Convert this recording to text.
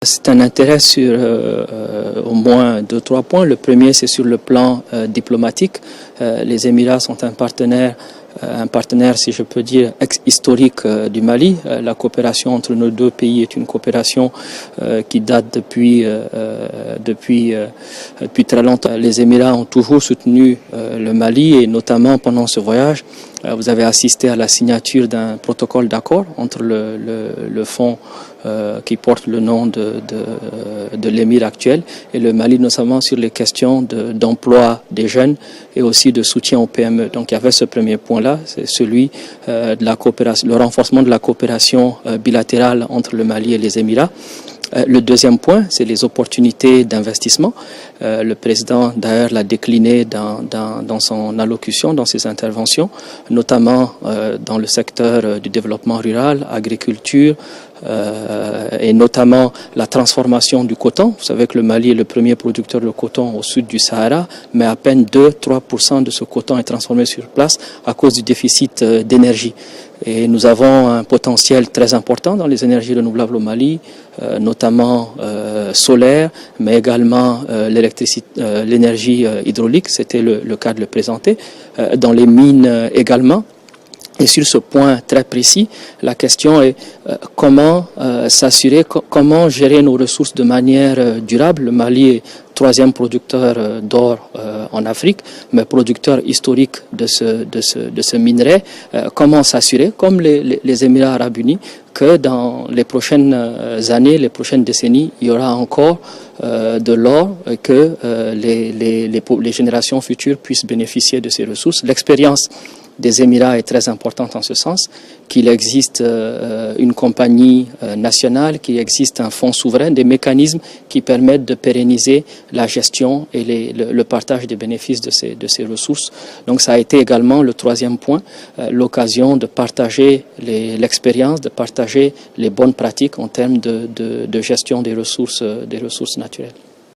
C'est un intérêt sur au moins 2-3 points. Le premier, c'est sur le plan diplomatique. Les Émirats sont un partenaire, si je peux dire, historique du Mali. La coopération entre nos deux pays est une coopération qui date depuis très longtemps. Les Émirats ont toujours soutenu le Mali et notamment pendant ce voyage, vous avez assisté à la signature d'un protocole d'accord entre le fonds qui porte le nom de l'émir actuel et le Mali, notamment sur les questions d'emploi des jeunes et aussi de soutien aux PME. Donc il y avait ce premier point-là, c'est celui de la coopération, le renforcement de la coopération bilatérale entre le Mali et les Émirats. Le deuxième point, c'est les opportunités d'investissement. Le président, d'ailleurs, l'a décliné dans son allocution, dans ses interventions, notamment dans le secteur du développement rural, agriculture, et notamment la transformation du coton. Vous savez que le Mali est le premier producteur de coton au sud du Sahara, mais à peine 2-3% de ce coton est transformé sur place à cause du déficit d'énergie. Et nous avons un potentiel très important dans les énergies renouvelables au Mali, notamment solaire, mais également l'énergie hydraulique, c'était le cas de le présenter, dans les mines également. Et sur ce point très précis, la question est comment s'assurer, comment gérer nos ressources de manière durable. Le Mali est troisième producteur d'or en Afrique, mais producteur historique de ce minerai. Comment s'assurer, comme les Émirats arabes unis, que dans les prochaines années, les prochaines décennies, il y aura encore de l'or et que les générations futures puissent bénéficier de ces ressources. L'expérience des Émirats est très importante en ce sens, qu'il existe une compagnie nationale, qu'il existe un fonds souverain, des mécanismes qui permettent de pérenniser la gestion et le partage des bénéfices de ces ressources. Donc ça a été également le troisième point, l'occasion de partager l'expérience, de partager les bonnes pratiques en termes de gestion des ressources naturelles.